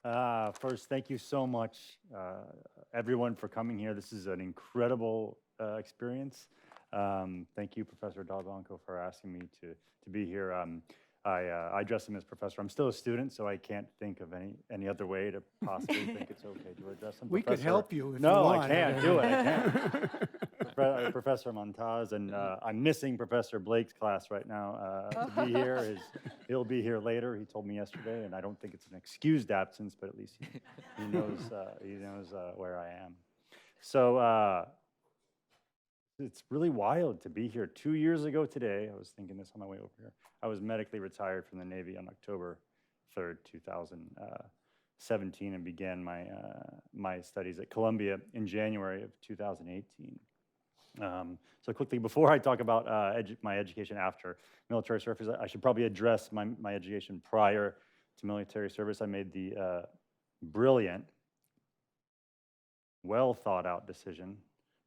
First, thank you so much, everyone, for coming here. This is an incredible experience. Thank you, Professor Dalbanco, for asking me to be here. I address him as professor. I'm still a student, so I can't think of any other way to possibly think it's okay to address him. We could help you if you No, want. I can't do it. I can't. Professor Montaz, and I'm missing Professor Blake's class right now to be here. He'll be here later. He told me yesterday, and I don't think it's an excused absence, but at least he knows where I am. So it's really wild to be here. 2 years ago today, I was thinking this on my way over here. I was medically retired from the Navy on October 3rd, 2017, and began my studies at Columbia in January of 2018. So quickly, before I talk about my education after military service, I should probably address my education prior to military service. I made the brilliant, well thought out decision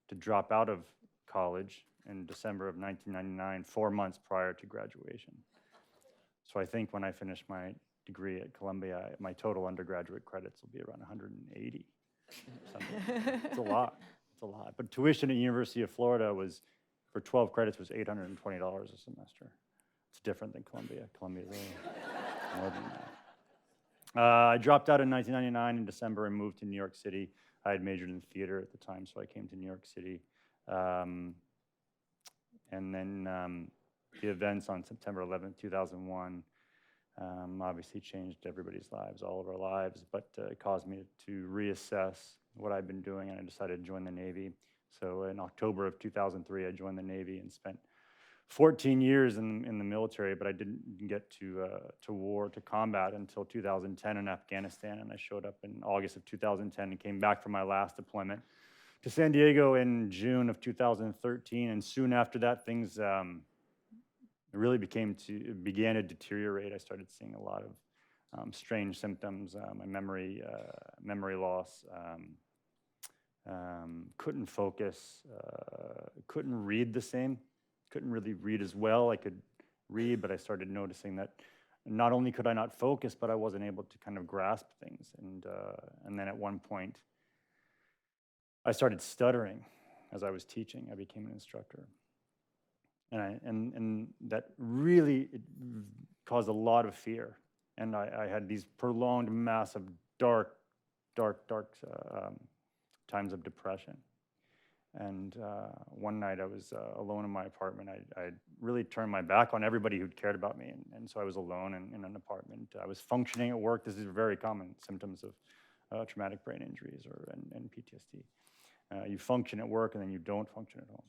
to drop out of college in December of 1999, 4 months prior to graduation. So I think when I finish my degree at Columbia, my total undergraduate credits will be around 180. It's a lot. It's a lot. But tuition at University of Florida was, for 12 credits, was $820 a semester. It's different than Columbia. Columbia really more than that. I dropped out in 1999 in December and moved to New York City. I had majored in theater at the time, so I came to New York City. And then the events on September 11th, 2001, obviously changed everybody's lives, all of our lives, but it caused me to reassess what I'd been doing, and I decided to join the Navy. So in October of 2003, I joined the Navy and spent 14 years in the military, but I didn't get to combat until 2010 in Afghanistan, and I showed up in August of 2010 and came back from my last deployment to San Diego in June of 2013, and soon after that, things really began to deteriorate. I started seeing a lot of strange symptoms. My memory loss, couldn't focus, couldn't read the same, couldn't really read as well. I could read, but I started noticing that not only could I not focus, but I wasn't able to kind of grasp things. And then at one point, I started stuttering as I was teaching. I became an instructor. And that really caused a lot of fear. And I had these prolonged, massive, dark times of depression. And one night I was alone in my apartment. I really turned my back on everybody who'd cared about me. And so I was alone in an apartment. I was functioning at work. This is very common symptoms of traumatic brain injuries and PTSD. You function at work and then you don't function at home.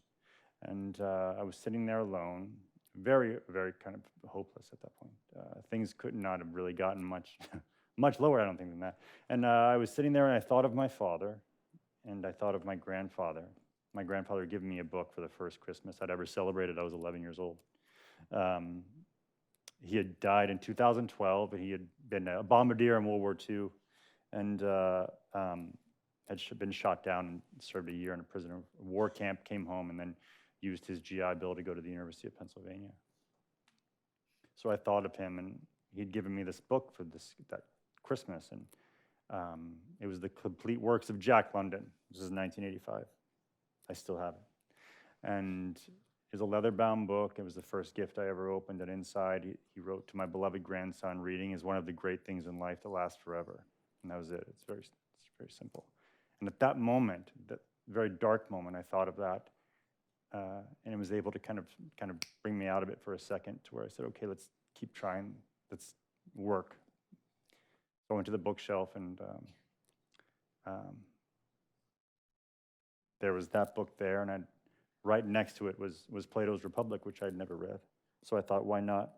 And I was sitting there alone, very, very kind of hopeless at that point. Things could not have really gotten much lower, I don't think, than that. And I was sitting there and I thought of my father, and I thought of my grandfather. My grandfather had given me a book for the first Christmas I'd ever celebrated. I was 11 years old. He had died in 2012, and he had been a bombardier in World War II, and had been shot down and served a year in a prisoner of war camp, came home, and then used his GI Bill to go to the University of Pennsylvania. So I thought of him, and he'd given me this book for that Christmas, and it was the complete works of Jack London. This is 1985. I still have it. And it was a leather-bound book. It was the first gift I ever opened, and inside he wrote, "To my beloved grandson, reading is one of the great things in life that lasts forever." And that was it. It's very simple. And at that moment, that very dark moment, I thought of that. And it was able to kind of bring me out of it for a second, to where I said, okay, let's keep trying, let's work. So I went to the bookshelf, and there was that book there, and right next to it was Plato's Republic, which I'd never read. So I thought, why not?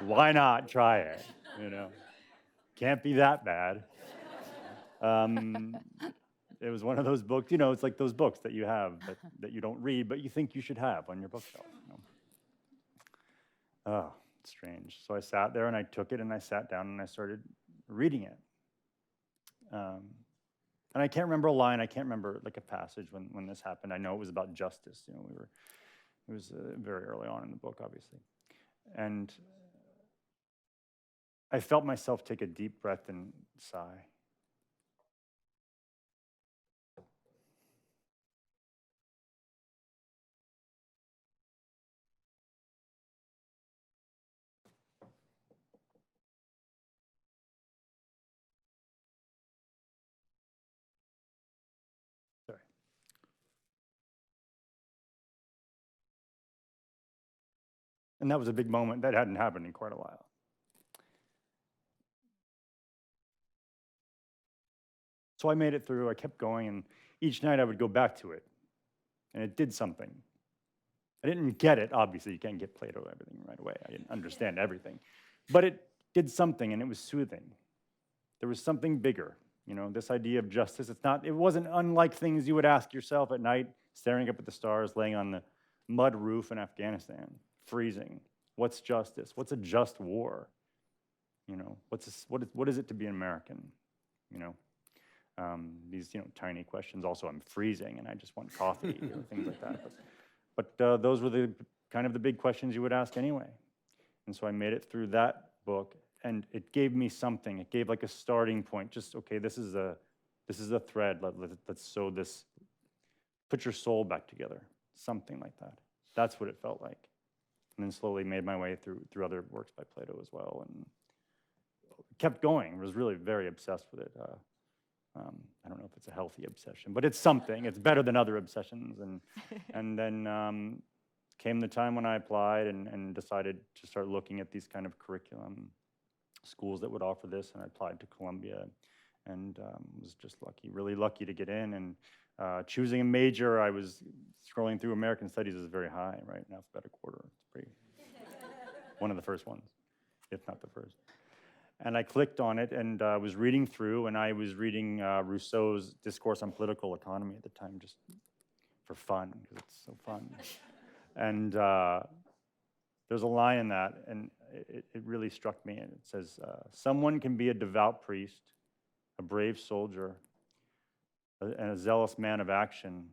Why not try it, you know? Can't be that bad. It was one of those books, you know, it's like those books that you have that you don't read, but you think you should have on your bookshelf. You know? Oh, it's strange. So I sat there and I took it and I sat down and I started reading it. And I can't remember a line, I can't remember like a passage when this happened. I know it was about justice. You know, it was very early on in the book, obviously. And I felt myself take a deep breath and sigh. Sorry. And that was a big moment. That hadn't happened in quite a while. So I made it through. I kept going, and each night I would go back to it, and it did something. I didn't get it. Obviously, you can't get Plato everything right away. I didn't understand everything. But it did something, and it was soothing. There was something bigger. You know, this idea of justice, it wasn't unlike things you would ask yourself at night, staring up at the stars, laying on the mud roof in Afghanistan, freezing. What's justice? What's a just war? You know, what is it to be an American? You know, these tiny questions. Also, I'm freezing and I just want coffee, things like that. But those were the kind of the big questions you would ask anyway. And so I made it through that book, and it gave me something. It gave like a starting point. Just okay, this is a thread. Let's sew this. Put your soul back together. Something like that. That's what it felt like. And then slowly made my way through other works by Plato as well, and kept going. Was really very obsessed with it. I don't know if it's a healthy obsession, but it's something. It's better than other obsessions. And then came the time when I applied and decided to start looking at these kind of curriculum schools that would offer this, and I applied to Columbia, and was just lucky, really lucky to get in. And choosing a major, I was scrolling through American Studies is very high, right? In alphabetical order, it's pretty one of the first ones, if not the first. And I clicked on it and was reading through, and I was reading Rousseau's Discourse on Political Economy at the time, just for fun, because it's so fun. And there's a line in that, and it really struck me, and it says, someone can be a devout priest, a brave soldier, and a zealous man of action,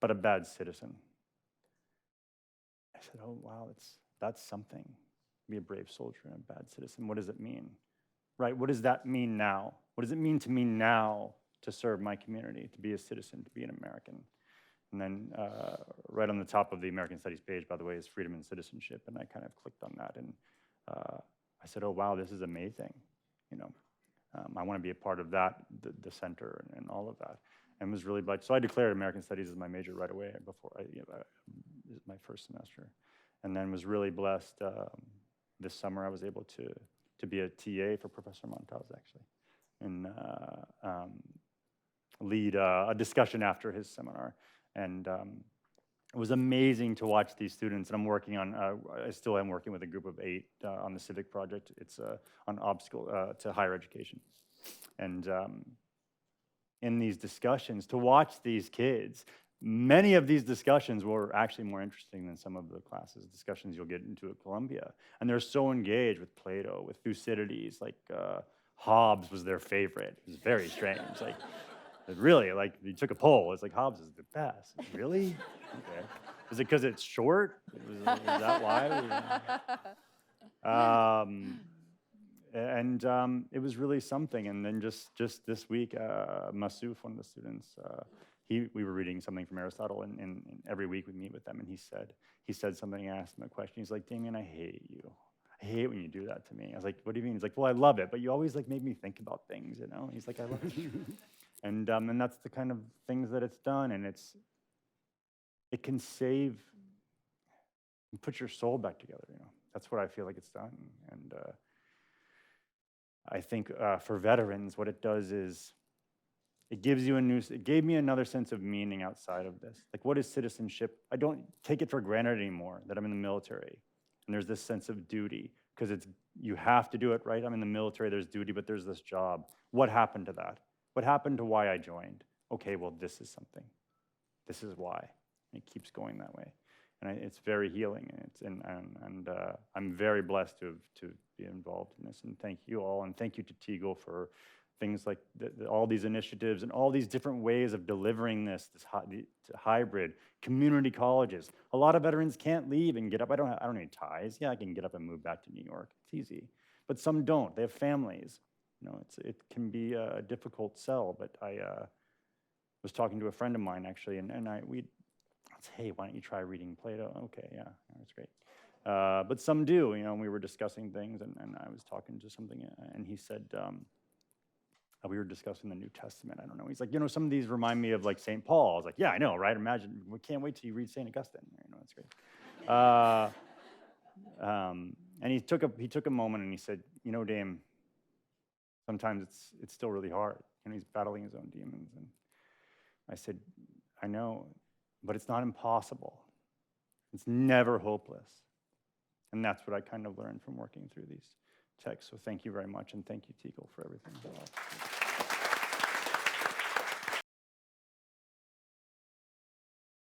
but a bad citizen. I said, oh, wow, that's something. Be a brave soldier and a bad citizen. What does it mean? Right, what does that mean now? What does it mean to me now to serve my community, to be a citizen, to be an American? And then right on the top of the American Studies page, by the way, is freedom and citizenship, and I kind of clicked on that, and I said, oh, wow, this is amazing. You know, I want to be a part of that, the center and all of that, and was really blessed. So I declared American Studies as my major right away before my first semester, and then was really blessed. This summer I was able to be a TA for Professor Montaz, actually, and lead a discussion after his seminar. And it was amazing to watch these students. And I'm working on, I still am working with a group of 8 on the Civic project. It's on obstacle to higher education. And in these discussions, to watch these kids, many of these discussions were actually more interesting than some of the classes discussions you'll get into at Columbia. And they're so engaged with Plato, with Thucydides, like Hobbes was their favorite. It was very strange. Like, really, like you took a poll, it's like Hobbes is the best. Really? Okay. Is it because it's short? Is that why? And it was really something. And then just this week, Massouf, one of the students, we were reading something from Aristotle, and every week we meet with them, and he said something, I asked him a question. He's like, Damian, I hate you. I hate when you do that to me. I was like, what do you mean? He's like, well, I love it, but you always like make me think about things, you know? He's like, I love you. And that's the kind of things that it's done, and it can save and put your soul back together, you know? That's what I feel like it's done. And I think for veterans, what it does is it gave me another sense of meaning outside of this. Like, what is citizenship? I don't take it for granted anymore that I'm in the military. And there's this sense of duty, because you have to do it, right? I'm in the military, there's duty, but there's this job. What happened to that? What happened to why I joined? Okay, well, this is something. This is why. And it keeps going that way. And it's very healing, and I'm very blessed to be involved in this. And thank you all, and thank you to Teagle for things like all these initiatives and all these different ways of delivering this hybrid community colleges. A lot of veterans can't leave and get up. I don't need ties. Yeah, I can get up and move back to New York. It's easy. but some don't. They have families. You know, it can be a difficult sell, but I was talking to a friend of mine, actually, and I said, hey, why don't you try reading Plato? Okay, yeah, that's great. But some do, you know, and we were discussing things, and I was talking to something, and he said, we were discussing the New Testament, I don't know. He's like, you know, some of these remind me of like St. Paul. I was like, yeah, I know, right? Imagine, we can't wait till you read St. Augustine. You know, that's great. And he took a moment and he said, you know, Dame, sometimes it's still really hard. You know, he's battling his own demons. And I said, I know, but it's not impossible. It's never hopeless. And that's what I kind of learned from working through these texts. So thank you very much, and thank you, Teagle, for everything.